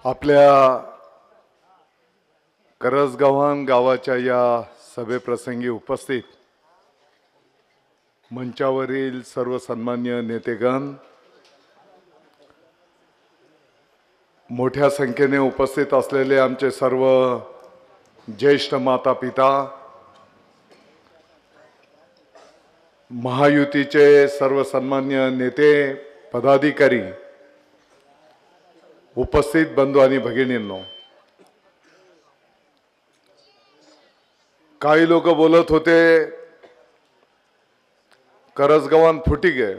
आपल्या करसगव्हाण गावाच्या या सभेप्रसंगी उपस्थित मंचावरील सर्व सन्मान्य नेतेगण, मोठ्या संख्येने उपस्थित असलेले आमचे सर्व ज्येष्ठ माता पिता, महायुतीचे सर्व सन्मान्य नेते पदाधिकारी, उपस्थित बंधू आणि भगिनींनो, काही लोक बोलत होते करसगव्हाण फुटी गए।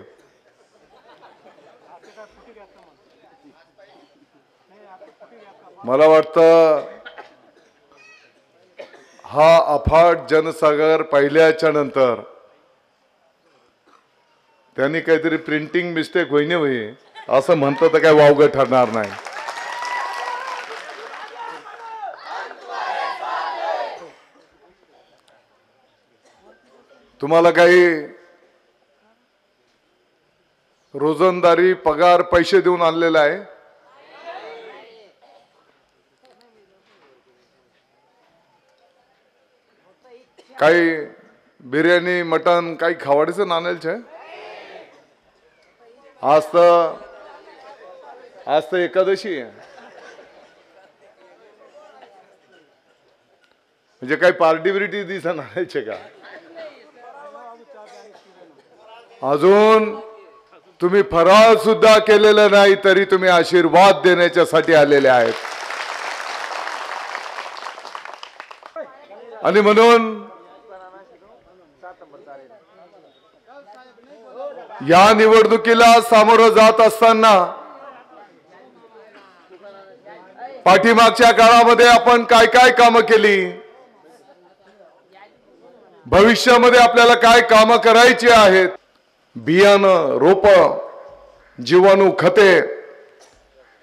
मला वाटतं हा अफाट जनसागर पाहिल्याच्या नंतर त्यांनी काहीतरी प्रिंटिंग मिस्टेक होईने होई असं म्हणतं तर काय वावगं ठरणार नाही। तुम्हाला काही रोजंदारी पगार पैसे देऊन आणलेला आहे? काही बिर्याणी मटन काही खावाडीचं नाणेल छे? आज तर एकादशी आहे, म्हणजे काही पार्टी बिर्टी दिसा नाणायचे का? अजून तुम्ही फराळ सुद्धा केलेला नाही तरी तुम्ही आशीर्वाद देण्याच्यासाठी आलेले आहेत। आणि म्हणून या निवडणुकीला सामोरं जात असताना पाठीमागच्या काळामध्ये आपण काय काय कामं केली, भविष्यामध्ये आपल्याला काय कामं करायची आहेत, बियाणं, रोप, जीवाणू खते,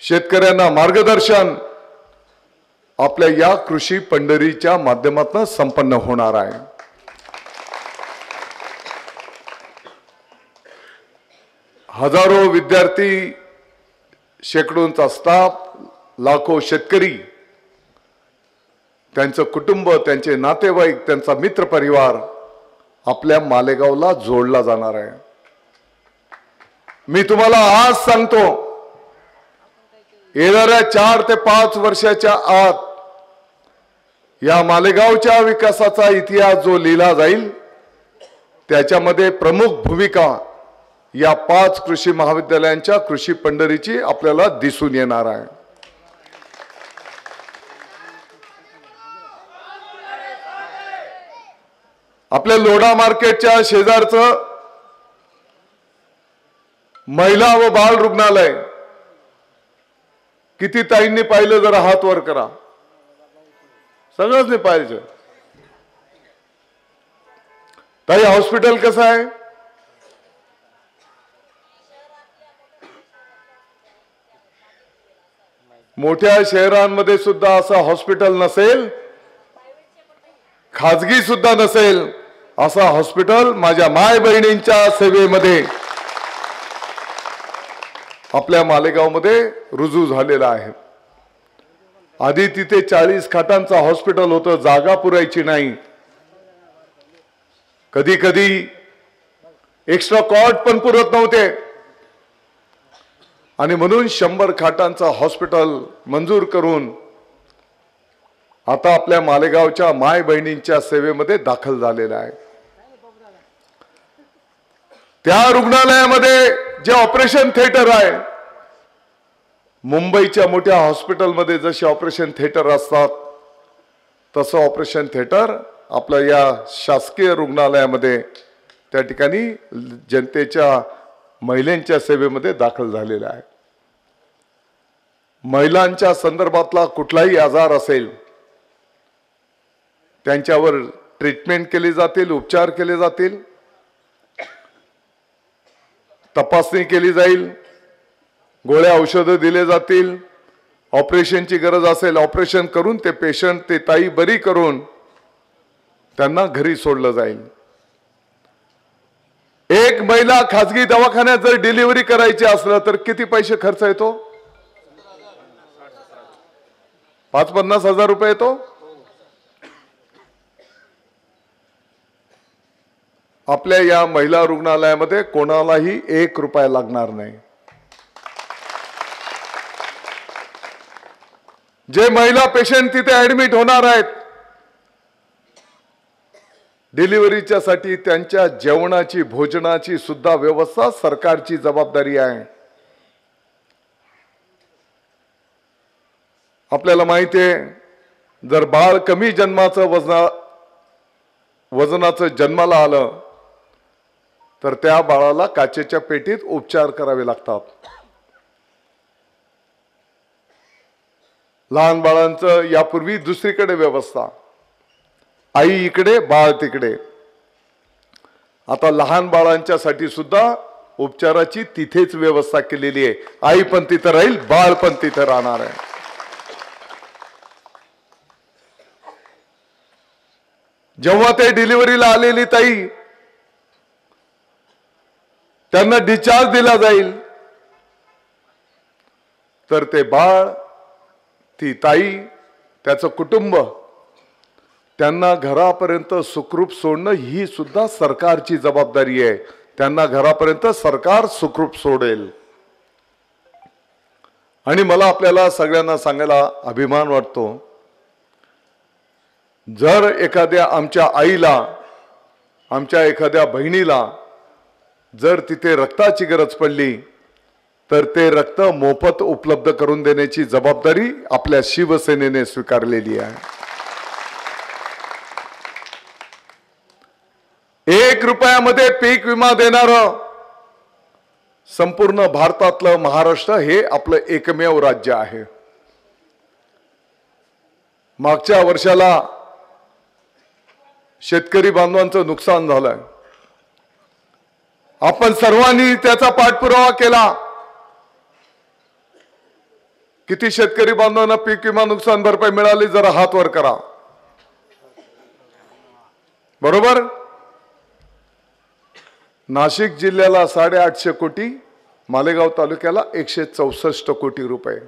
शेतकऱ्यांना मार्गदर्शन आपल्या या कृषी पंढरीच्या माध्यमातून संपन्न होणार आहे। हजारो विद्यार्थी, शेकडोंचा स्टाफ, लाखो शेतकरी, त्यांचं कुटुंब, त्यांचे नातेवाईक, त्यांचा मित्र परिवार आपल्या मालेगावला जोडला जाणार आहे। मी तुम्हाला आज सांगतो, येणाऱ्या 4 ते 5 वर्षाच्या आत या मालेगावच्या विकासाचा इतिहास जो लिहिला जाईल त्याच्यामध्ये प्रमुख भूमिका या 5 कृषी महाविद्यालयांच्या कृषी पंढरीची आपल्याला दिसून येणार आहे। आपल्या लोढा मार्केटच्या शेजारचं महिला व बाल रुग्णालय किती ताईंनी पाहिलं? जरा हात वर करा। सगळंच नाही पाहिजे। ताई, हॉस्पिटल कसं आहे? मोठ्या शहरांमध्ये सुद्धा असं हॉस्पिटल नसेल, खाजगी सुद्धा नसेल असा हॉस्पिटल माझ्या माय बहिणींच्या सेवेमध्ये आपल्या मालेगावमध्ये रुजू झालेला आहे। आधी तिथे 40 खाटांचा हॉस्पिटल होतं, जागा पुरायची नाही, कधी कधी एक्स्ट्रा कॉट पण पुरत नव्हते, आणि म्हणून 100 खाटांचा हॉस्पिटल मंजूर करून आता आपल्या मालेगावच्या माय बहिणींच्या सेवेमध्ये दाखल झालेला आहे। त्या रुग्णालयामध्ये जे ऑपरेशन थिएटर आहे, मुंबईच्या मोठ्या हॉस्पिटलमध्ये जसे ऑपरेशन थिएटर असतात तसं ऑपरेशन थिएटर आपल्या या शासकीय रुग्णालयामध्ये त्या ठिकाणी जनतेच्या, महिलांच्या सेवेमध्ये दाखल झालेला आहे। महिलांच्या संदर्भातला कुठलाही आजार असेल त्यांच्यावर ट्रीटमेंट केली जातील, उपचार केले जातील, तपासणी केली जाईल, गोळ्या औषधं दिले जातील, ऑपरेशनची गरज असेल ऑपरेशन करून ते पेशंट, ते ताई बरी करून त्यांना घरी सोडलं जाईल। एक महिला खाजगी दवाखान्यात जर डिलिव्हरी करायची असलं तर किती पैसे खर्च येतो? 50,000 रुपये येतो. आपल्या या महिला रुग्णालयामध्ये कोणालाही 1 रुपया लागणार नाही. जे महिला पेशंट तिथे ऍडमिट होणार आहेत, डिलिव्हरीच्या साठी त्यांच्या जेवणाची भोजनाची सुद्धा व्यवस्था सरकारची जबाबदारी आहे. आपल्याला माहिती आहे, जर बाळ कमी वजनाचं जन्माला आलं तर त्या बाळाला काचेच्या पेटीत उपचार करावे लागतात. लहान बाळांचं यापूर्वी दुसरीकडे व्यवस्था, आई इकडे बाळ तिकडे. आता लहान बाळांच्या साठी सुद्धा उपचाराची तिथेच व्यवस्था केलेली आहे. आई पण तिथं राहील, बाळ पण तिथं राहणार आहे. जेव्हा ते डिलिव्हरीला आलेली ताई, त्यांना डिस्चार्ज दिला जाईल, तर ते बाळ, ती ताई, त्याचं कुटुंब, त्यांना घरापर्यंत सुखरूप सोडणं ही सुद्धा सरकारची जबाबदारी आहे. त्यांना घरापर्यंत सरकार सुखरूप सोडेल. आणि मला आपल्याला सगळ्यांना सांगायला अभिमान वाटतो, जर एखाद्या आमच्या आईला, आमच्या एखाद्या बहिणीला जर तिथे रक्ताची गरज पडली तर ते रक्त मोफत उपलब्ध करून देण्याची जबाबदारी आपल्या शिवसेनेने स्वीकारलेली आहे. 1 रुपयामध्ये पीक विमा देणारं संपूर्ण भारतातलं महाराष्ट्र हे आपलं एकमेव राज्य आहे. मागच्या वर्षाला शेतकरी बांधवांचं नुकसान झालंय. आपण सर्वांनी त्याचा पाठपुरावा केला. किती शेतकरी बांधवांना पीक विमा नुकसान भरपाई मिळाली? जरा हात वर करा. बरोबर. नाशिक जिल्ह्याला 850 कोटी, मालेगाव तालुक्याला 164 कोटी रुपये.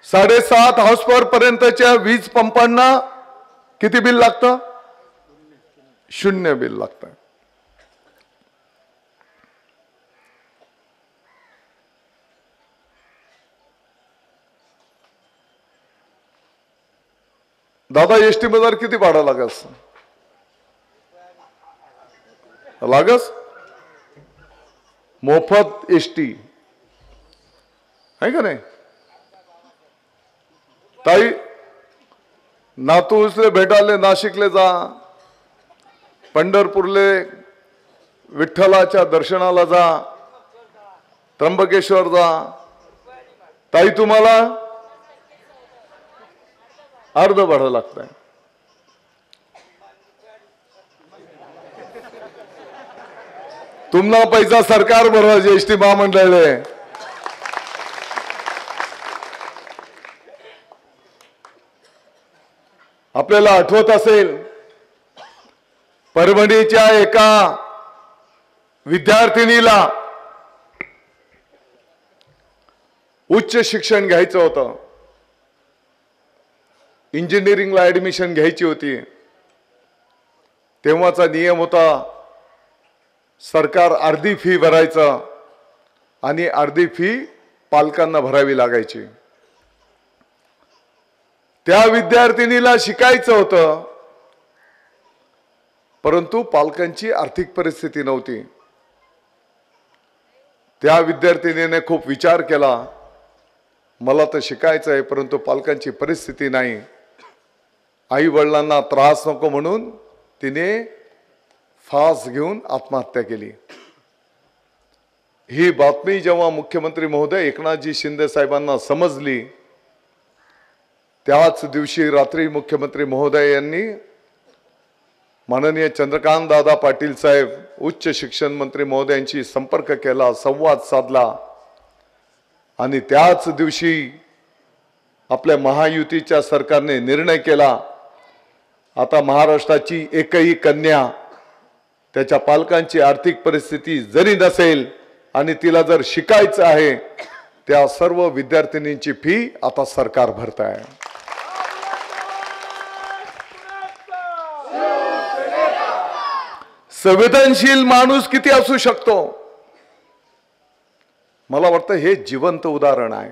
7.5 हाऊस पॉवर पर्यंतच्या वीज पंपांना किती बिल लागतं? 0 बिल लागतं. दादा, एसटी मध्ये किती भाडं लागस? मोफत एसटी आहे का नाही? ताई, नातूसले भेटाले नाशिकले जा, पंढरपूरले विठ्ठलाच्या दर्शनाला जा, त्र्यंबकेश्वर जा. ताई, तुम्हाला अर्ध भाडं लागतंय. तुम्हाला पैसा सरकार भरवायचे एसटी महामंडळाने. आपल्याला आठवत असेल, परभणीच्या एका विद्यार्थिनीला उच्च शिक्षण घ्यायचं होतं, इंजिनिअरिंगला ऍडमिशन घ्यायची होती. तेव्हाचा नियम होता, सरकार अर्धी फी भरायचं आणि अर्धी फी पालकांना भरावी लागायची. त्या विद्यार्थिनीला शिकायचं होतं, परंतु पालकांची आर्थिक परिस्थिती नव्हती. त्या विद्यार्थिनीने खूप विचार केला, मला तर शिकायचं आहे परंतु पालकांची परिस्थिती नाही. आई वडिलांना त्रास नको म्हणून तिने फास घेऊन आत्महत्या केली. ही बातमी जेव्हा मुख्यमंत्री महोदय एकनाथजी शिंदे साहेबांना समजली, त्याच दिवशी रात्री मुख्यमंत्री महोदय यांनी माननीय चंद्रकांत दादा पाटील साहेब उच्च शिक्षण मंत्री महोदयांशी संपर्क केला, संवाद साधला आणि त्याच दिवशी आपल्या महायुतीच्या सरकारने निर्णय केला, आता महाराष्ट्राची एकही कन्या त्याच्या पालकांची आर्थिक परिस्थिती जरी नसेल आणि तिला जर शिकायचं आहे त्या सर्व विद्यार्थिनींची फी आता सरकार भरत आहे. संवेदनशील माणूस किती असू शकतो? मला वाटतं हे जिवंत उदाहरण आहे.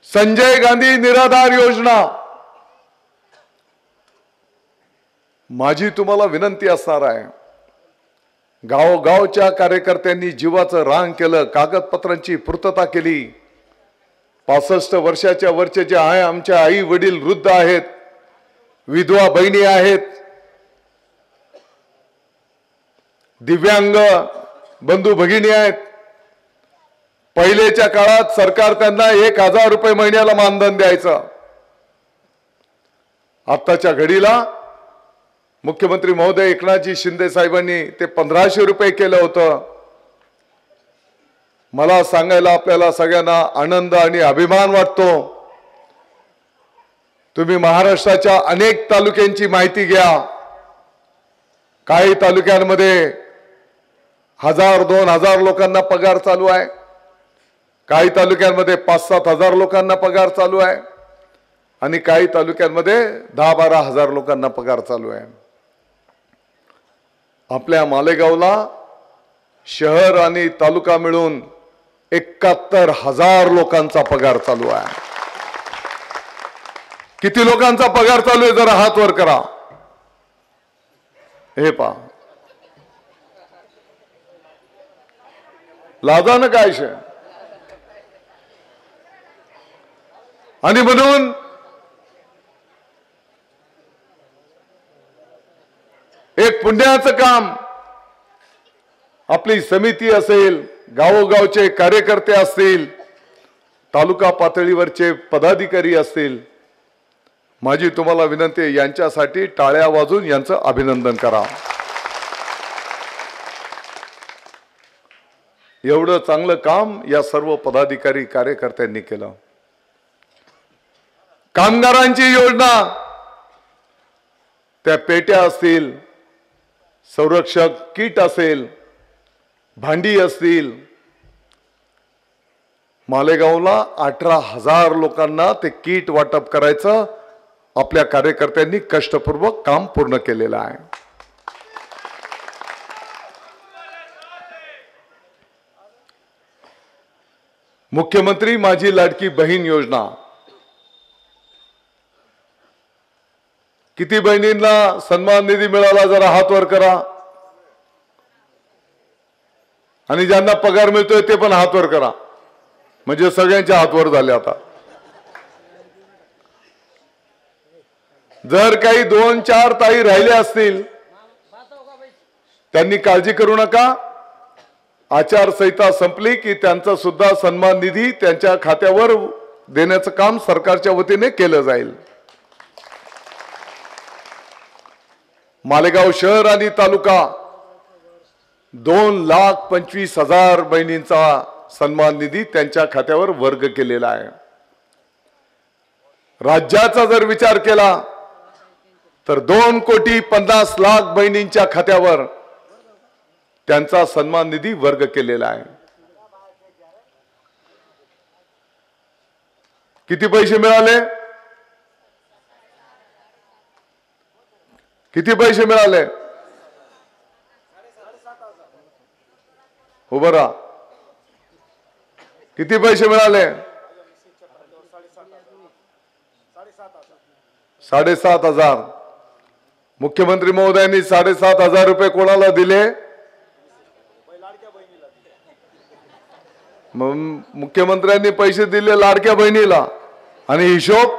संजय गांधी निराधार योजना, माझी तुम्हाला विनंती असणार आहे, गावगावच्या कार्यकर्त्यांनी जीवाचं रान केलं, कागदपत्रांची पूर्तता केली. 65 वर्षाच्या वरचे जे आहे, आमच्या आई वडील वृद्ध आहेत, विधवा बहिणी आहेत, दिव्यांग बंधू भगिनी आहेत. पहिलेच्या काळात सरकार त्यांना 1000 रुपये महिन्याला मानधन द्यायचं. आत्ताच्या घडीला मुख्यमंत्री महोदय एकनाथजी शिंदे साहेबांनी ते 1500 रुपये केलं होतं. मला सांगायला आपल्याला सगळ्यांना आनंद आणि अभिमान वाटतो. तुम्ही महाराष्ट्राच्या अनेक तालुक्यांची माहिती घ्या. काही तालुक्यांमध्ये 1000-2000 लोकांना पगार चालू आहे, काही तालुक्यांमध्ये 5-7 हजार लोकांना पगार चालू आहे आणि काही तालुक्यांमध्ये 10-12 हजार लोकांना पगार चालू आहे. आपल्या मालेगावला शहर आणि तालुका मिळून 71,000 लोकांचा पगार चालू आहे. किती लोकांचा पगार चालू आहे जरा हात वर करा. हे पहा, लाजानं काय शे. आणि म्हणून एक पुण्याचं काम आपली समिती असेल, गावोगावचे कार्यकर्ते असतील, तालुका पातळीवरचे पदाधिकारी असतील, माझी तुम्हाला विनंती आहे, यांच्यासाठी टाळ्या वाजून यांचं अभिनंदन करा. एवढं चांगलं काम या सर्व पदाधिकारी कार्यकर्त्यांनी केलं. कामगारांची योजना, त्या पेट्या असतील, संरक्षक किट असेल, भांडी असतील, मालेगावला 18,000 लोकांना ते किट वाटप करायचं आपल्या कार्यकर्त्यांनी कष्टपूर्वक काम पूर्ण केलेलं आहे. मुख्यमंत्री माझी लाडकी बहीण योजना, किती बहिणींना सन्मान निधी मिळाला जरा हात वर करा. आणि ज्यांना पगार मिळतोय ते पण हात वर करा, म्हणजे सगळ्यांचे हात वर झाले. आता जर काही 2-4 ताई राहिले असतील त्यांनी काळजी करू नका. आचारसंहिता संपली की त्यांचा सुद्धा सन्मान निधी त्यांच्या खात्यावर देण्याचं काम सरकारच्या वतीने केलं जाईल. मालेगाव शहर आणि तालुका 2,25,000 बहिणींचा सन्मान निधी त्यांच्या खात्यावर वर्ग केलेला आहे. राज्याचा जर विचार केला तर 2,50,00,000 बहिणींच्या खात्यावर त्यांचा सन्मान निधी वर्ग केलेला आहे. किती पैसे मिळाले? किती पैसे मिळाले? उभं राहा. किती पैसे मिळाले? 7,500. मुख्यमंत्री महोदयांनी 7,500 रुपये कोणाला दिले? मुख्यमंत्र्यांनी पैसे दिले लाडक्या बहिणीला. आणि हिशोब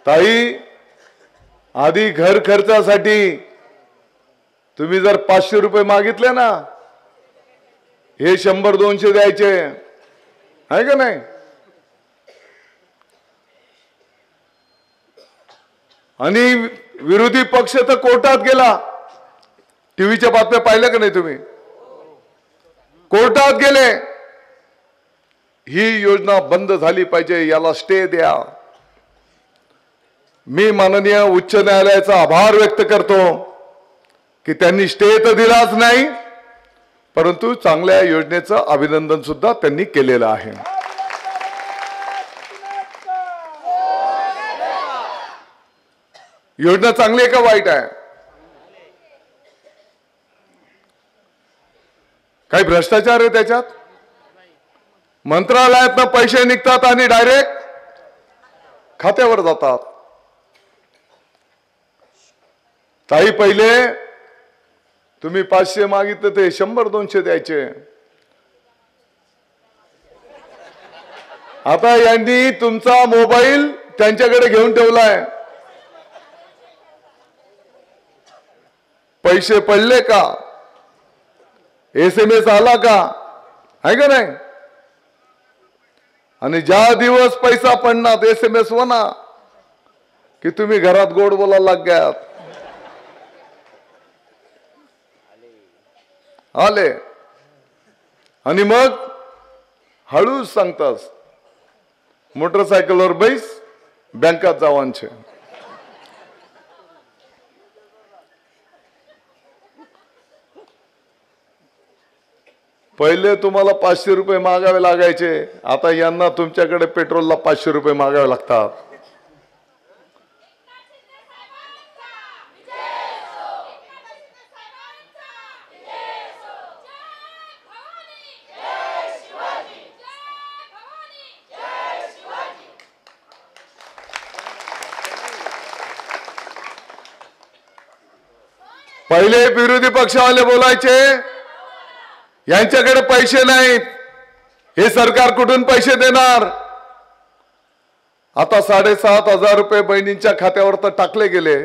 ताई, आधी घर खर्चासाठी तुम्ही जर 500 रुपये मागितले ना, हे 100-200 द्यायचे, आहे का नाही? आणि विरोधी पक्ष तर कोर्टात गेला. टीव्हीच्या बातम्या पाहिल्या का नाही तुम्ही? कोर्टात गेले, ही योजना बंद झाली पाहिजे, याला स्टे द्या। मी माननीय उच्च न्यायालयाचा आभार व्यक्त करतो की त्यांनी स्टे तर दिलाच नाही, परंतु चांगल्या योजनेचं अभिनंदन सुद्धा त्यांनी केलेलं आहे। योजना चांगली आहे का वाईट आहे? काही भ्रष्टाचार आहे त्याच्यात? मंत्रालयातनं पैसे निघतात आणि डायरेक्ट खात्यावर जातात। काही पहिले तुम्ही 500 मागितले ते 100-200 द्यायचे। आता यांनी तुमचा मोबाईल त्यांच्याकडे घेऊन ठेवलाय। पैसे पडले का, SMS आला का, आहे का नाही? आणि ज्या दिवस पैसा पडणार SMS होना की तुम्ही घरात गोड बोलायला लाग गयात, आले आणि मग हळूच सांगतास मोटरसायकलवर बैस, बँकात जावांचे। पहिले तुम्हाला 500 रुपये मागावे लागायचे, आता यांना तुमच्याकडे पेट्रोलला 500 रुपये मागावे लागतात। पहिले विरोधी पक्षवाले बोलायचे यांच्याकडे पैसे नाहीत, हे सरकार कुठून पैसे देणार। आता 7,500 रुपये बहिणींच्या खात्यावर तर टाकले गेले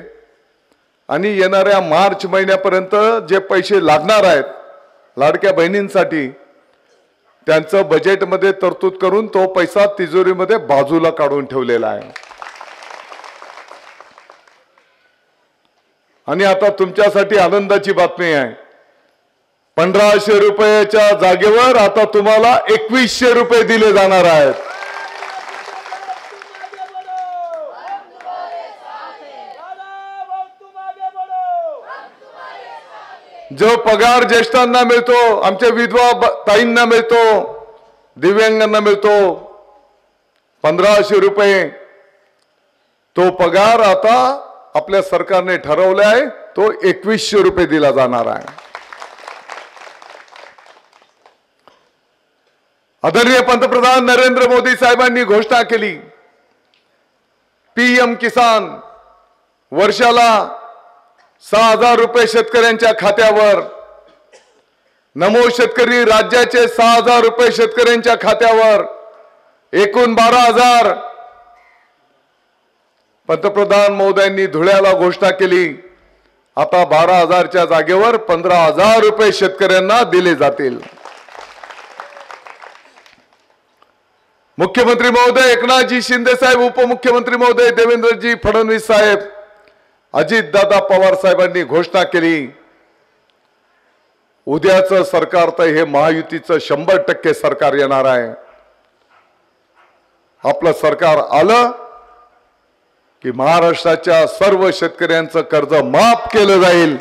आणि येणाऱ्या मार्च महिन्यापर्यंत जे पैसे लागणार आहेत लाडक्या बहिणींसाठी, त्यांचं बजेटमध्ये तरतूद करून तो पैसा तिजोरीमध्ये बाजूला काढून ठेवलेला आहे। आणि आता तुमच्यासाठी आनंदाची बातमी आहे, 1500 रुपयाच्या जागेवर आता तुम्हाला 2100 रुपये दिले जाणार आहेत। जो पगार ज्येष्ठांना मिळतो, आमच्या विधवा ताईंना मिळतो, दिव्यांगांना मिळतो 1500 रुपये, तो पगार आता आपल्या सरकारने ठरवला आहे, तो 2100 रुपये दिला जाणार आहे। आदरणीय पंतप्रधान नरेंद्र मोदी साहेबांनी घोषणा केली, PM किसान वर्षाला 6000 रुपये शेतकऱ्यांच्या खात्यावर, नमो शेतकरी राज्याचे 6000 रुपये शेतकऱ्यांच्या खात्यावर, एकूण 12000। पंतप्रधान महोदयांनी धुळ्याला घोषणा केली, आता 12000च्या जागेवर 15000 रुपये शेतकऱ्यांना दिले जातील। मुख्यमंत्री महोदय एकनाथजी शिंदे साहेब, उपमुख्यमंत्री महोदय देवेंद्रजी फडणवीस साहेब, अजितदादा पवार साहेबांनी घोषणा केली, उद्याचं सरकार तर हे महायुतीचं 100% सरकार येणार आहे। आपलं सरकार आलं की महाराष्ट्राच्या सर्व शेतकऱ्यांचं कर्ज माफ केलं जाईल,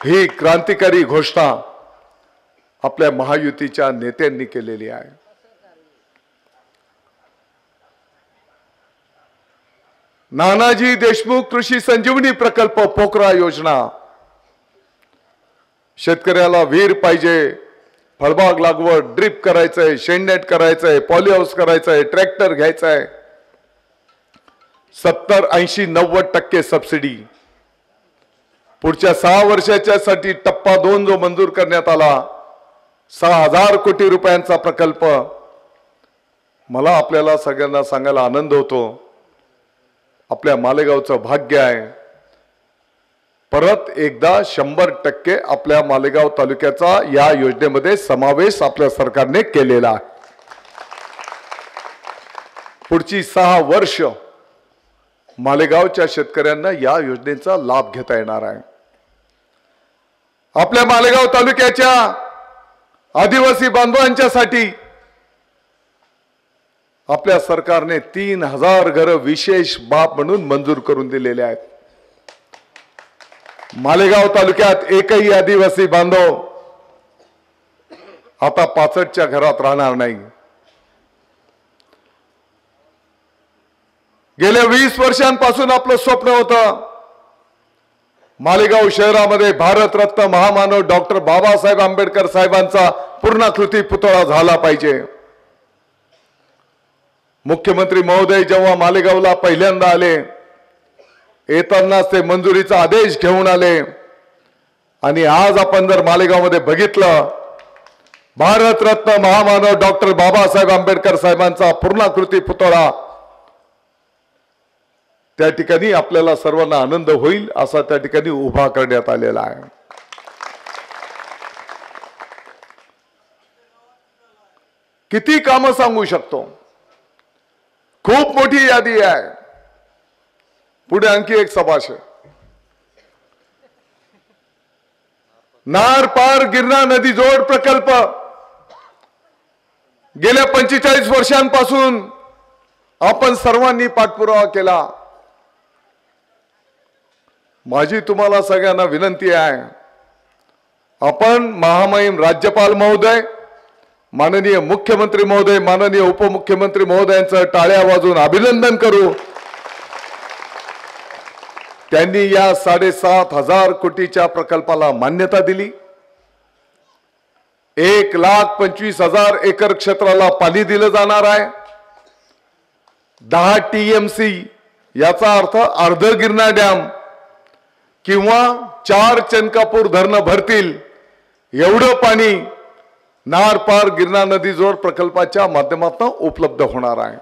ही क्रांतिकारी घोषणा आपल्या महायुतीच्या नेत्यांनी केलेली आहे। नानाजी देशमुख कृषी संजीवनी प्रकल्प, पोकरा योजना, शेतकऱ्याला विहीर पाहिजे, फळबाग लागवड, ड्रिप करायचंय, शेणनेट करायचंय, पॉली हाऊस करायचंय, ट्रॅक्टर घ्यायचंय, 70, 80, 90% सबसिडी। पुढच्या 6 वर्षाच्या साठी टप्पा 2 जो मंजूर करण्यात आला, 6000 कोटी रुपयांचा प्रकल्प। मला आपल्याला सगळ्यांना सांगायला आनंद होतो, आपल्या मालेगावचं भाग्य आहे, परत एकदा 100% आपल्या मालेगाव तालुक्याचा या योजनेमध्ये समावेश आपल्या सरकारने केलेला आहे। पुढची 6 वर्ष मालेगावच्या शेतकऱ्यांना या योजनेचा लाभ घेता येणार आहे। आपल्या मालेगाव तालुक्याच्या आदिवासी बांधवांच्यासाठी आपल्या सरकारने 3000 घरं विशेष बाब म्हणून मंजूर करून दिलेले आहेत. मालेगाव तालुक्यात एकही आदिवासी बांधव आता पाचटच्या घरात राहणार नाही. गेल्या 20 वर्षांपासून आपलं स्वप्न होतं मालेगाव शहरामध्ये भारतरत्न महामानव डॉक्टर बाबासाहेब आंबेडकर साहेबांचा पूर्णाकृती पुतळा झाला पाहिजे. मुख्यमंत्री महोदय जेव्हा मालेगावला पहिल्यांदा आले, येतानाच ते मंजुरीचा आदेश घेऊन आले आणि आज आपण जर मालेगावमध्ये बघितलं, भारतरत्न महामानव डॉक्टर बाबासाहेब आंबेडकर साहेबांचा पूर्णाकृती पुतळा त्या ठिकाणी आपल्याला सर्वांना आनंद होईल असा त्या ठिकाणी उभा करण्यात आलेला आहे. किती कामं सांगू शकतो, खूप मोठी यादी आहे. पुढे आणखी एक सभाशय, नार पार गिरणा नदी जोड प्रकल्प गेल्या 45 वर्षांपासून आपण सर्वांनी पाठपुरावा केला. माझी तुम्हाला सगळ्यांना विनंती आहे, आपण महामहिम राज्यपाल महोदय, माननीय मुख्यमंत्री महोदय, माननीय उपमुख्यमंत्री महोदयांचं टाळ्या वाजवून अभिनंदन करू. त्यांनी या 7,500 कोटीच्या प्रकल्पाला मान्यता दिली. 1,25,000 एकर क्षेत्राला पाणी दिलं जाणार आहे. 10 TMC याचा अर्थ अर्ध गिरणा डॅम किंवा 4 चनकापूर धरणं भरतील एवढं पाणी नार पार गिरणा नदी जोड प्रकल्पाच्या माध्यमातून उपलब्ध होणार आहे.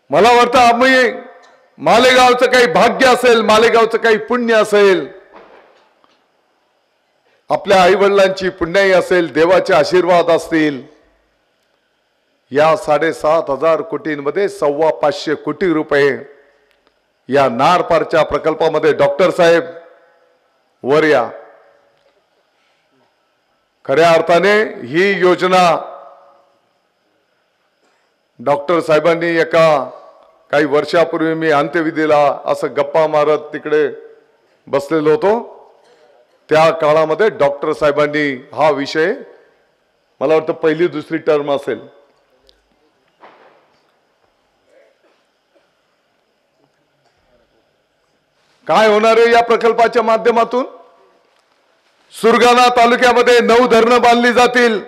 मला वाटतं आम्ही मालेगावचं काही भाग्य असेल, मालेगावचं काही पुण्य असेल, आपल्या आई वडिलांची पुण्याई असेल, देवाचे आशीर्वाद असतील, या 7,500 कोटींमध्ये 525 कोटी रुपये या नार पारच्या प्रकल्पामध्ये डॉक्टर साहेब वर या. खऱ्या अर्थाने ही योजना डॉक्टर साहेबांनी एका काही वर्षापूर्वी मी अंत्यविधीला असं गप्पा मारत तिकडे बसलेलो होतो, त्या काळामध्ये डॉक्टर साहेबांनी हा विषय, मला वाटतं पहिली दुसरी टर्म असेल, काय होणार आहे या प्रकल्पाच्या माध्यमातून. सुरगाणा तालुक्यामध्ये 9 धरणं बांधली जातील.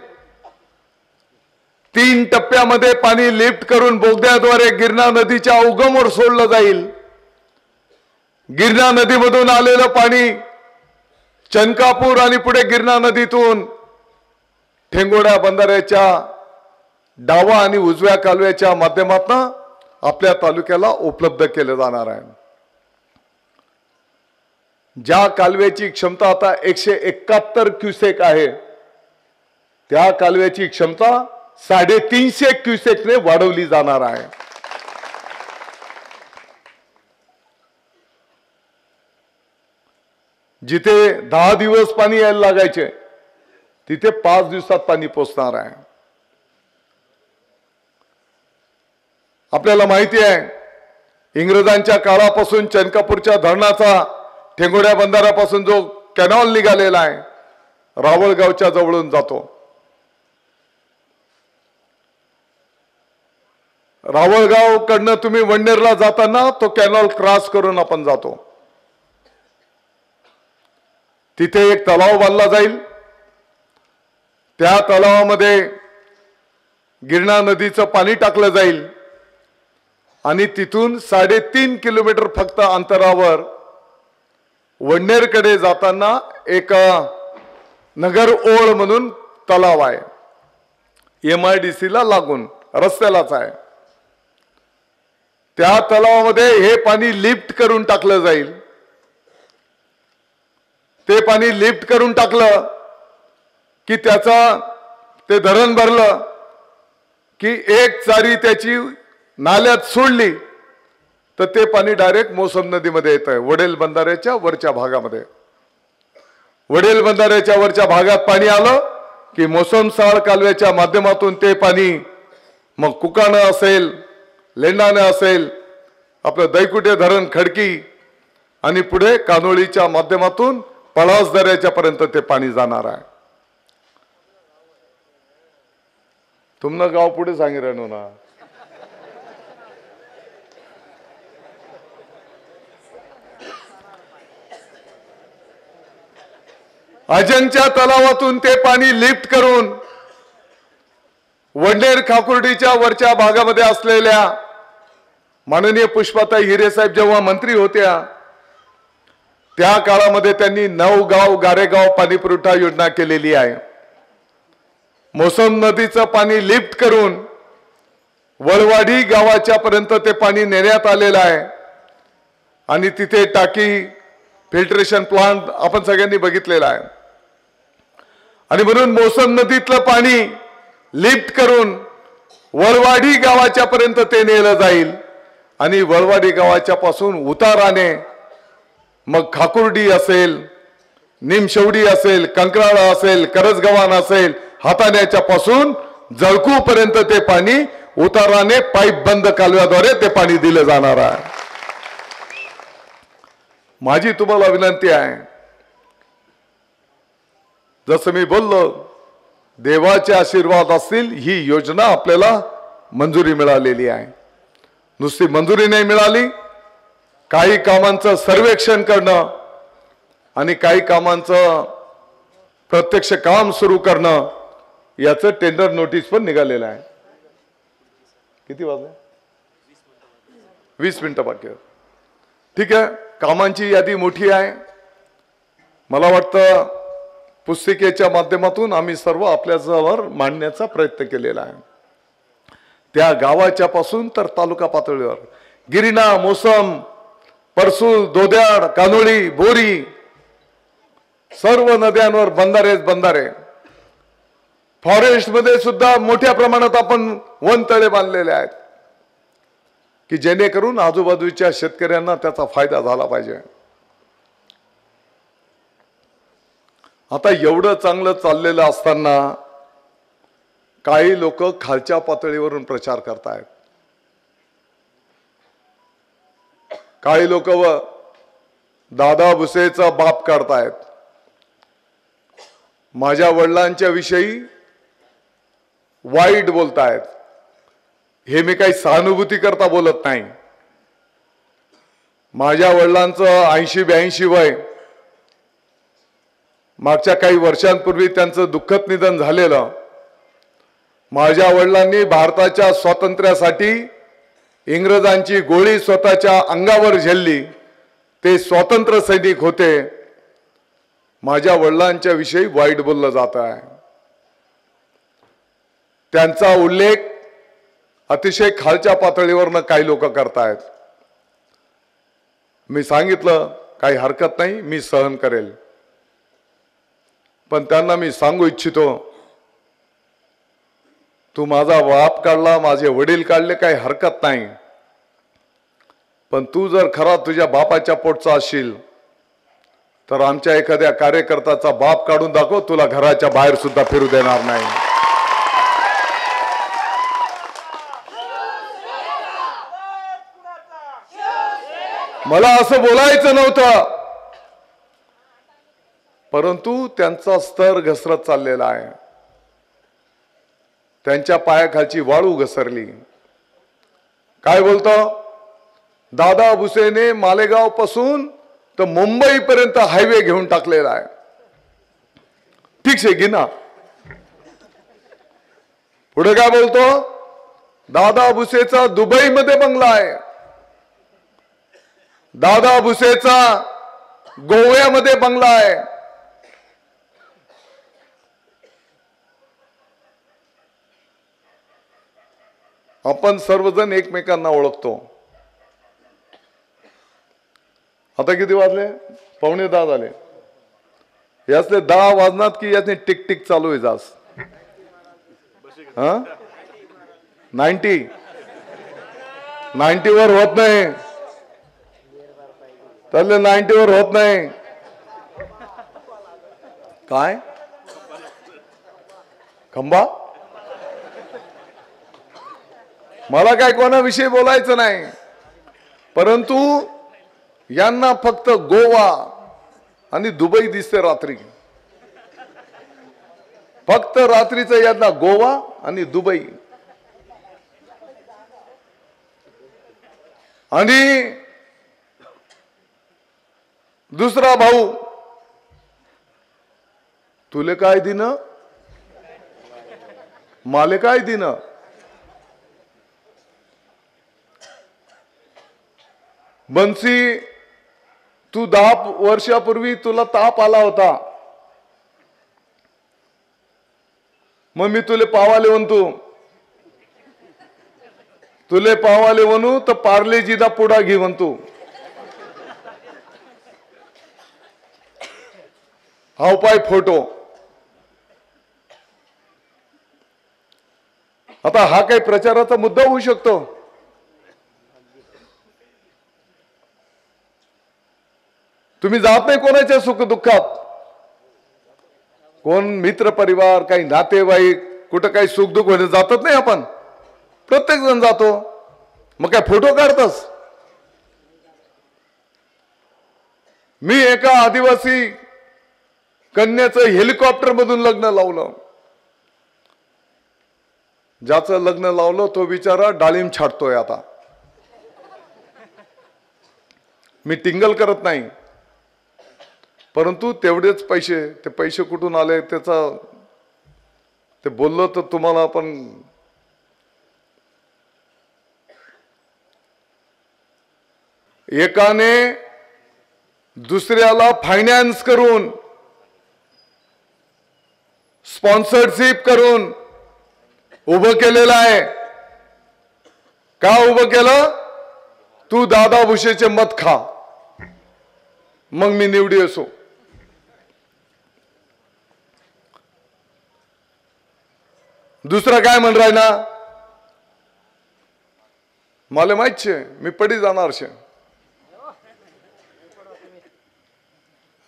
3 टप्प्यामध्ये पाणी लिफ्ट करून बोगद्याद्वारे गिरणा नदीच्या उगमावर सोडलं जाईल. गिरणा नदीमधून आलेलं पाणी चनकापूर आणि पुढे गिरणा नदीतून ठेंगोड्या बंधाऱ्याच्या डावा आणि उजव्या कालव्याच्या माध्यमातून आपल्या तालुक्याला उपलब्ध केलं जाणार आहे. ज्या कालव्याची क्षमता आता 171 क्युसेक आहे, त्या कालव्याची क्षमता 350 क्युसेकने वाढवली जाणार आहे. जिथे 10 दिवस पाणी यायला लागायचे तिथे 5 दिवसात पाणी पोचणार आहे. आपल्याला माहिती आहे, इंग्रजांच्या काळापासून चनकापूरच्या धरणाचा ठेंगोड्या बंधाऱ्यापासून जो कॅनॉल निघालेला आहे, रावळगावच्या जवळून जातो. रावळगाव कडनं तुम्ही वंडेरला जाताना तो कॅनॉल क्रॉस करून आपण जातो. तिथे एक तलाव बांधला जाईल. त्या तलावामध्ये गिरणा नदीचं पाणी टाकलं जाईल आणि तिथून 3.5 किलोमीटर फक्त अंतरावर वंडेरकडे जाताना एक नगर ओळ म्हणून तलाव आहे, MIDC ला लागून रस्त्यालाच आहे. त्या तलावामध्ये हे पाणी लिफ्ट करून टाकलं जाईल. ते पाणी लिफ्ट करून टाकलं की ते धरण भरलं की एक चारी त्याची नाल्यात सोडली तर ते पाणी डायरेक्ट मोसम नदीमध्ये येत आहे, वडेल बंधाऱ्याच्या वरच्या भागामध्ये. वडेल बंधाऱ्याच्या वरच्या भागात पाणी आलं की मोसम साळ कालव्याच्या माध्यमातून ते पाणी मग कुकाणं असेल, लेंडाणं असेल, आपलं दैकुटे धरण खडकी आणि पुढे कानोळीच्या माध्यमातून पळास दऱ्याच्या पर्यंत ते पाणी जाणार आहे. तुमनं गाव पुढे सांगी राहिनो ना. अजंच्या तलावातून ते पाणी लिफ्ट करून वडनेर खाकुर्डीच्या वरच्या भागामध्ये असलेल्या माननीय पुष्पाताई हिरे साहेब जेव्हा मंत्री होत्या त्या काळामध्ये त्यांनी 9 गाव गारेगाव पाणी पुरवठा योजना केलेली आहे. मोसम नदीचं पाणी लिफ्ट करून वळवाडी गावाच्या पर्यंत ते पाणी नेण्यात आलेलं आहे आणि तिथे टाकी फिल्ट्रेशन प्लांट आपण सगळ्यांनी बघितलेला आहे. आणि म्हणून मोसम नदीतलं पाणी लिफ्ट करून वळवाडी गावाच्या पर्यंत ते नेलं जाईल आणि वळवाडी गावाच्या पासून उताराने मग खाकुर्डी असेल, निमशेवडी असेल, कंकराळा असेल, करजगव्हाण असेल, हाताण्याच्या पासून जळकू पर्यंत ते पाणी उताराने पाईप बंद कालव्याद्वारे ते पाणी दिलं जाणार आहे. माझी तुम्हाला विनंती आहे, जसं मी बोललो देवाचे आशीर्वाद असतील ही योजना आपल्याला मंजुरी मिळालेली आहे. नुसती मंजुरी नाही मिळाली, काही कामांचं सर्वेक्षण करणं आणि काही कामांचं प्रत्यक्ष काम सुरू करणं याचं टेंडर नोटीस पण निघालेलं आहे. किती वाजले? 20 मिनिटं बाकी आहेत. ठीक आहे, कामांची यादी मोठी आहे. मला वाटतं पुस्तिकेच्या माध्यमातून आम्ही सर्व आपल्याजवळ मांडण्याचा प्रयत्न केलेला आहे. त्या गावाच्या पासून तर तालुका पातळीवर गिरणा, मोसम, परसूल, दोद्याड, कानोळी, बोरी सर्व नद्यांवर बंधारे. फॉरेस्ट मध्ये सुद्धा मोठ्या प्रमाणात आपण वनतळे बांधलेले आहेत की जेणेकरून आजूबाजूच्या शेतकऱ्यांना त्याचा फायदा झाला पाहिजे. आता एवढं चांगलं चाललेलं असताना काही लोक खालच्या पातळीवरून प्रचार करतायत. काही लोक दादा भुसेचा बाप काढतायत. माझ्या वडिलांच्या विषयी वाईट बोलतायत. हे मी काही सहानुभूती करता बोलत नाही. माझ्या वडिलांचं 80-82 वय, मागच्या काही वर्षांपूर्वी त्यांचं दुःखद निधन झालेलं. माझ्या वडिलांनी भारताच्या स्वातंत्र्यासाठी इंग्रजांची गोळी स्वतःच्या अंगावर झेलली. ते स्वातंत्र्य सैनिक होते. माझ्या वडिलांच्या विषयी वाईट बोललं जात आहे. त्यांचा उल्लेख अतिशय खालच्या पातळीवरनं काही लोक करतायत. मी सांगितलं काही हरकत नाही, मी सहन करेल. पण त्यांना मी सांगू इच्छितो, तू माझा बाप काढला, माझे वडील काढले, काही हरकत नाही. पण तू जर खरा तुझ्या बापाच्या पोटचा असशील तर आमच्या एखाद्या कार्यकर्त्याचा बाप काढून दाखव, तुला घराच्या बाहेर सुद्धा फिरू देणार नाही. मला असं बोलायचं नव्हतं, परंतु त्यांचा स्तर घसरत चाललेला आहे. त्यांच्या पायाखालची वाळू घसरली. काय बोलतो? दादा भुसेने मालेगाव पासून तर मुंबई पर्यंत हायवे घेऊन टाकलेला आहे. ठीक आहे, गिना. पुढे काय बोलतो? दादा भुसेचा दुबईमध्ये बंगला आहे. दादा भुसेचा गोव्यामध्ये बंगला आहे. आपण सर्वजण एकमेकांना ओळखतो. आता किती वाजले? 9:45 झाले. यातले 10 वाजनात की यातले टिक टिक चालू आहे जास. 90 वर होत नाही. त्याला 90 वर होत नाही काय खंबा. मला काय कोणाविषयी बोलायचं नाही, परंतु यांना फक्त गोवा आणि दुबई दिसते रात्री. फक्त रात्रीचं यांना गोवा आणि दुबई. आणि दुसरा भाऊ, तुले काय दिन माले काय दिन. बन्सी, तू 10 वर्षापूर्वी तुला ताप आला होता, मग मी तुले पावाले म्हणतो. तुले पावाले म्हणू तर पार्लेजीचा पुडा घे म्हणतो. हाव पाय फोटो. आता हा काही प्रचाराचा मुद्दा होऊ शकतो. तुम्ही जात नाही कोणाच्या सुख दुःखात. कोण मित्र परिवार, काही नातेवाईक, कुठं काही सुख दुःख होणे जातच नाही आपण. प्रत्येक जण जातो. मग काय फोटो काढतस. मी एका आदिवासी कन्याचं हेलिकॉप्टर मधून लग्न लावलं. ज्याचं लग्न लावलं तो बिचारा डाळिंब छाटतोय आता. मी टिंगल करत नाही, परंतु तेवढेच पैसे, ते पैसे कुठून आले त्याचा ते बोललो तर तुम्हाला आपण एकाने दुसऱ्याला फायनान्स करून, स्पॉन्सरशिप करून उभं केलेलं आहे. का उभं केलं? तू दादा भुसेचे मत खा, मग मी निवडी असो. दुसरा काय म्हण राहिला, मला माहित छे मी पडी जाणार छे.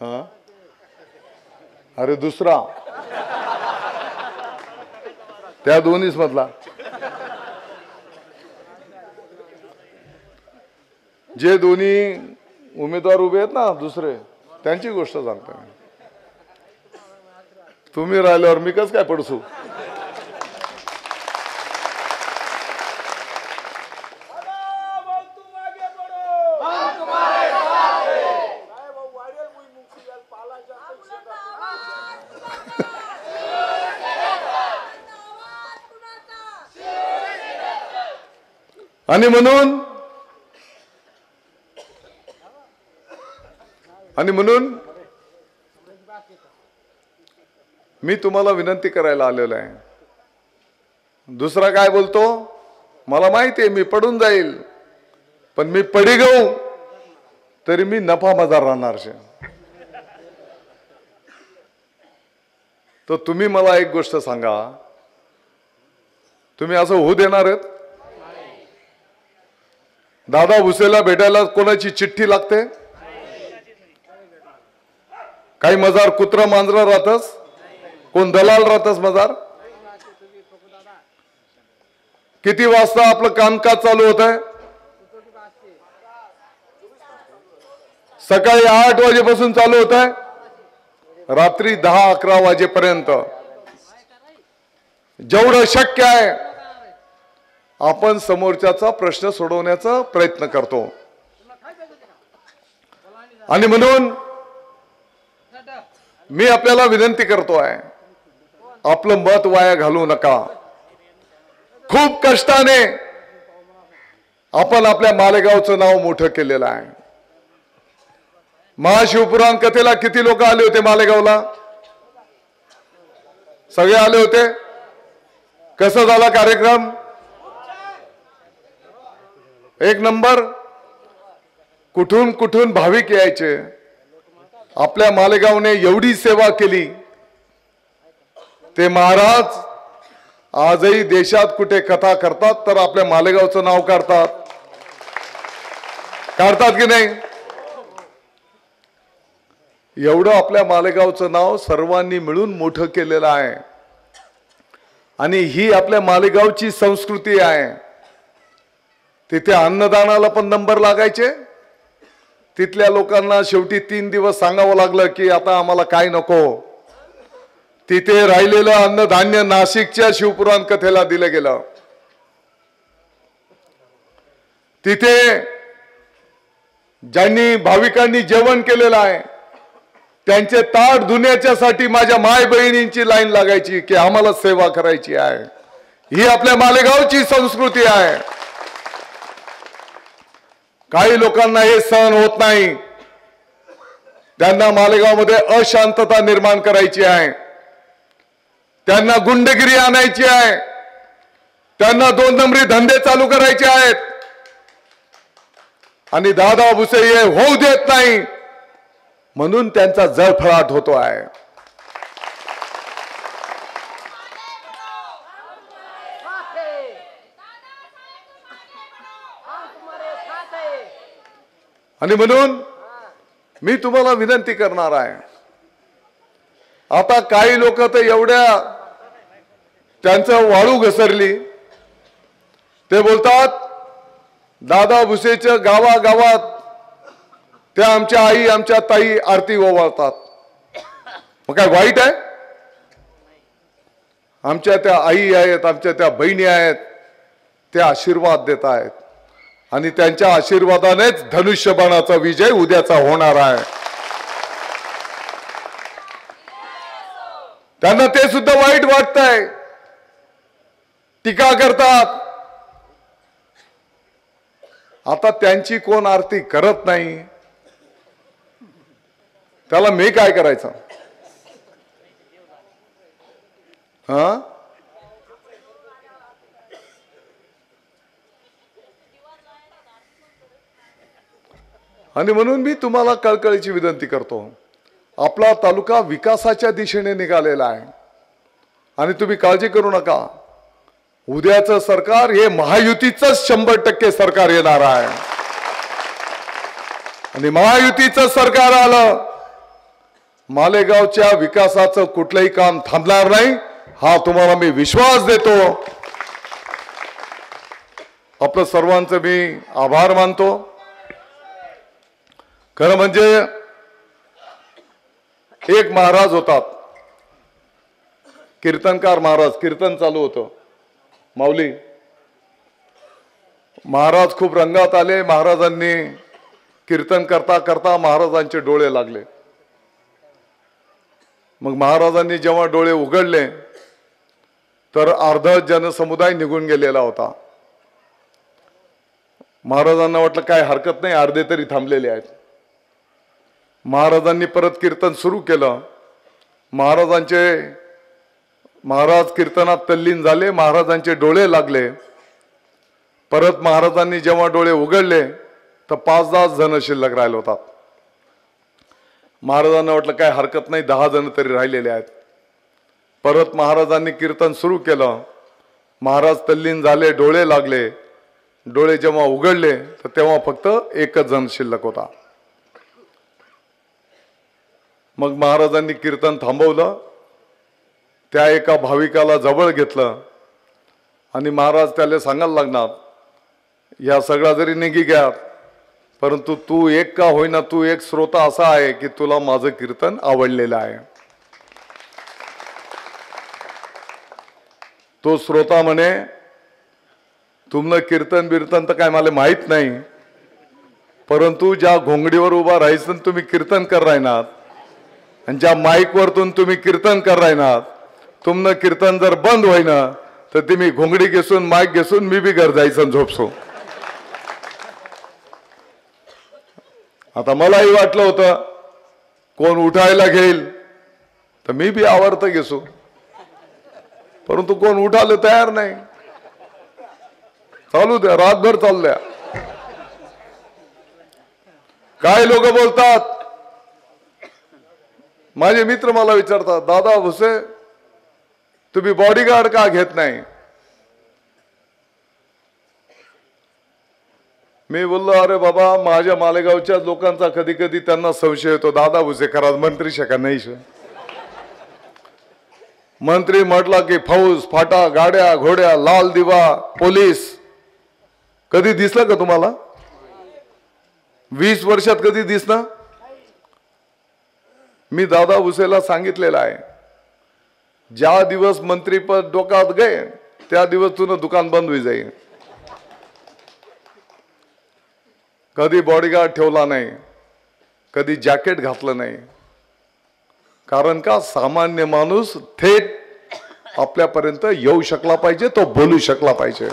हा, अरे दुसरा त्या दोन्हीच मधला जे दोन्ही उमेदवार उभे आहेत ना दुसरे, त्यांची गोष्ट सांगतो. तुम्ही राहिल्यावर मी कस काय पडसू. आणि म्हणून मी तुम्हाला विनंती करायला आलेलो आहे. दुसरा काय बोलतो, मला माहिती आहे मी पडून जाईल, पण मी पडी गऊ तरी मी नफा मजार राहणार छे. तर तुम्ही मला एक गोष्ट सांगा, तुम्ही असं होऊ देणार आहेत? दादा भुसेला भेटायला कोणाची चिठ्ठी लागते? काही मजार कुत्रा मांजरा राहतस, कोण दलाल राहतस मजार. किती वाजता आपलं कामकाज चालू होत आहे? सकाळी 8 वाजेपासून चालू होत आहे, रात्री 10-11 वाजेपर्यंत. जेवढं शक्य आहे आपण समोरच्याचा प्रश्न सोडवण्याचा प्रयत्न करतो. आणि म्हणून मी आपल्याला विनंती करतो आहे, आपलं मत वाया घालवू नका. खूप कष्टाने आपण आपल्या मालेगावचं नाव मोठं केलेलं आहे. महाशिवपुराण कथेला किती लोक आले होते मालेगावला? सगळे आले होते. कसा झाला कार्यक्रम? एक नंबर. कुठून कुठून भाविक यायचे. आपल्या मालेगावने एवढी सेवा केली. ते महाराज आजही देशात कुठे कथा करतात तर आपल्या मालेगावचं नाव काढतात की नाही? एवढं आपल्या मालेगावचं नाव सर्वांनी मिळून मोठं केलेलं आहे आणि ही आपल्या मालेगावची संस्कृती आहे। तिथे अन्नदानाला पण नंबर लागायचे। तिथल्या लोकांना शेवटी 3 दिवस सांगावं लागलं की आता आम्हाला काय नको। तिथे राहिलेलं अन्नधान्य नाशिकच्या शिवपुराण कथेला दिलं गेलं। तिथे ज्यांनी भाविकांनी जेवण केलेलं आहे त्यांचे ताट धुण्याच्यासाठी माझ्या माय बहिणींची लाईन लागायची की आम्हाला सेवा करायची आहे। ही आपल्या मालेगावची संस्कृती आहे। काही लोकांना हे सहन होत नाही। त्यांना मालेगावमध्ये अशांतता निर्माण करायची आहे। त्यांना गुंडगिरी आणायची आहे। त्यांना 2 नंबरी धंदे चालू करायचे आहेत आणि दादा भुसे हे होऊ देत नाही म्हणून त्यांचा जळफळाट होतो आहे। आणि म्हणून मी तुम्हाला विनंती करणार आहे। आता काही लोक तर एवढ्या त्यांचं वाळू घसरली ते बोलतात दादा भुसेच्या गावागावात त्या आमच्या आई आमच्या ताई आरती ओवाळतात। मग काय वाईट आहे? आमच्या त्या आई आहेत, आमच्या त्या बहिणी आहेत, त्या आशीर्वाद देत आहेत आणि त्यांच्या आशीर्वादानेच धनुष्यबाणाचा विजय उद्याचा होणार आहे। त्यांना ते सुद्धा वाईट वाटतंय, टीका करतात। आता त्यांची कोण आरती करत नाही त्याला मी काय करायचं? हा, आणि म्हणून मी तुम्हाला कळकळीची विनंती करतो। आपला तालुका विकासाच्या दिशेने निघालेला आहे आणि तुम्ही काळजी करू नका। उद्याचं सरकार हे महायुतीचं 100% सरकार येणार आहे आणि महायुतीचं सरकार आलं मालेगावच्या विकासाचं कुठलंही काम थांबणार नाही, हा तुम्हाला मी विश्वास देतो। आपलं सर्वांचं मी आभार मानतो। खरं म्हणजे एक महाराज होतात, कीर्तनकार महाराज, कीर्तन चालू होतं, माऊली महाराज खूप रंगात आले। महाराजांनी कीर्तन करता करता महाराजांचे डोळे लागले। मग महाराजांनी जेव्हा डोळे उघडले तर अर्धा जनसमुदाय निघून गेलेला होता। महाराजांना वाटलं काय हरकत नाही, अर्धे तरी थांबलेले आहेत। महाराजांनी परत कीर्तन सुरू केलं। महाराज कीर्तनात तल्लीन झाले, महाराजांचे डोळे लागले। परत महाराजांनी जेव्हा डोळे उघडले तर 5-10 जण शिल्लक राहिले होतात। महाराजांना वाटलं काय हरकत नाही, 10 जण तरी राहिलेले आहेत। परत महाराजांनी कीर्तन सुरू केलं। महाराज तल्लीन झाले, डोळे लागले। डोळे जेव्हा उघडले तर तेव्हा फक्त 1च जण शिल्लक होता। मग महाराजांनी कीर्तन थांबवलं। त्या एका भाविकाला जवळ घेतलं आणि महाराज त्याला सांगायला लागणार, या सगळा जरी निघी घ्या परंतु तू एक का होईना, तू एक श्रोता असा आहे की तुला माझं कीर्तन आवडलेलं आहे। तो श्रोता म्हणे तुमनं कीर्तन बिर्तन तर काय मला माहित नाही, परंतु ज्या घोंगडीवर उभा राहायचं तुम्ही कीर्तन कर राहणार आणि ज्या माईक वरतून तुम्ही कीर्तन कर राहणार, तुमनं कीर्तन जर बंद होईना तर तुम्ही घोंगडी घेसून माईक घेसून मी बी घर जायचं झोपसो। आता मलाही वाटलं होतं कोण उठायला घेईल तर मी बी आवर्त घेसो, परंतु कोण उठायला तयार नाही। चालू द्या, रातभर चालू द्या। काही लोक बोलतात, माझे मित्र मला विचारतात, दादा भुसे तुम्ही बॉडीगार्ड का घेत नाही? मी बोललो अरे बाबा माझ्या मालेगावच्या लोकांचा कधी कधी त्यांना संशय येतो, दादा भुसे खरा मंत्री शका नाही. मंत्री म्हटला की फौज फाटा गाड्या घोड्या लाल दिवा पोलीस, कधी दिसलं का तुम्हाला? 20 वर्षात कधी दिसना? मी दादा भुसेला सांगितलेलं आहे, ज्या दिवस मंत्रीपद डोक्यात गए त्या दिवस तुझं दुकान बंद होई जाईल. कधी बॉडीगार्ड ठेवला नाही, कधी जॅकेट घातलं नाही. कारण का सामान्य माणूस थेट आपल्यापर्यंत येऊ शकला पाहिजे, तो बोलू शकला पाहिजे.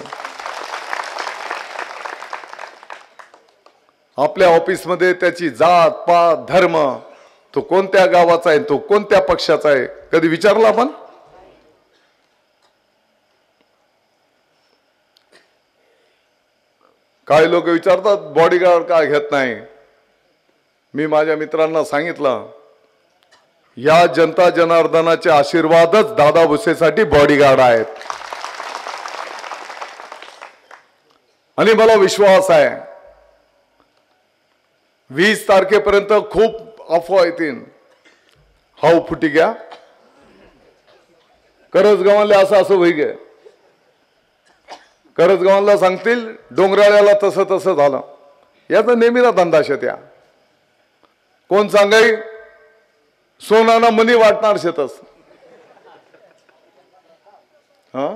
आपल्या ऑफिसमध्ये त्याची जात पात धर्म, तो कोणत्या गावाचा आहे, तो कोणत्या पक्षाचा आहे, कधी विचारला आपण? काही लोक विचारतात बॉडीगार्ड का घेत नाही. मी माझ्या मित्रांना सांगितलं, या जनता जनार्दनाचे आशीर्वादच दादा भुसेसाठी बॉडीगार्ड आहेत. आणि मला विश्वास आहे 20 तारखेपर्यंत खूप अफवा येतील. हाऊ फुटी घ्या करजगावाला असं होई गे, करजगावाला सांगतील डोंगराळ्याला तसं तसं झालं. याचा नेहमीचा धंदा शेत्या. कोण सांगाय सोनाना मनी वाटणार शेतस. हा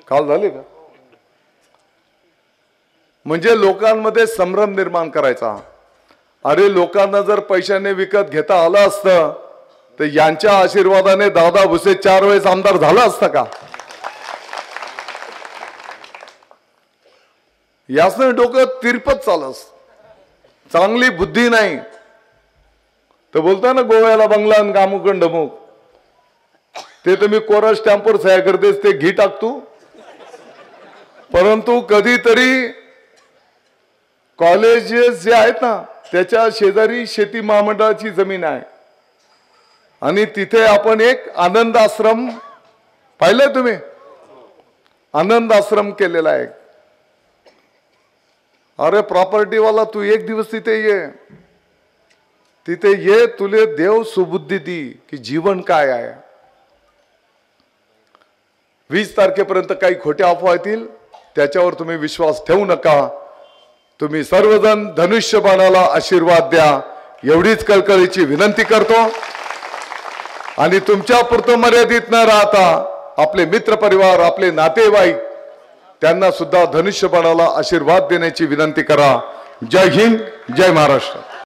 काल झाले का? म्हणजे लोकांमध्ये संभ्रम निर्माण करायचा. अरे लोकांना जर पैशाने विकत घेता आलं असतं तर यांच्या आशीर्वादाने दादा भुसे 4 वेळेस आमदार झाला असता का? यासनं डोकं तिरपत चालस. चांगली बुद्धी नाही तर बोलता ना गोव्याला बंगला आणि गामुकंड मुक, ते तुम्ही कोरा स्टॅम्पवर सह्या करतेस ते घी टाकतो. परंतु कधीतरी कॉलेजेस जे आहेत ना त्याच्या शेजारी शेती महामंडळाची जमीन आहे आणि तिथे आपण एक आनंद आश्रम पाहिलंय तुम्ही? आनंद आश्रम केलेला आहे. अरे प्रॉपर्टीवाला तू एक दिवस तिथे ये, तुले देव सुबुद्धी दी की जीवन काय आहे. 20 तारखेपर्यंत काही खोट्या अफवा येतील, त्याच्यावर तुम्ही विश्वास ठेवू नका. तुम्ही सर्वजण धनुष्यबाणाला आशीर्वाद द्या एवढीच कळकळीची विनंती करतो. आणि तुमच्या पुरतं मर्यादित न राहता आपले मित्र परिवार आपले नातेवाईक त्यांना सुद्धा धनुष्यबाणाला आशीर्वाद देण्याची विनंती करा. जय हिंद, जय महाराष्ट्र.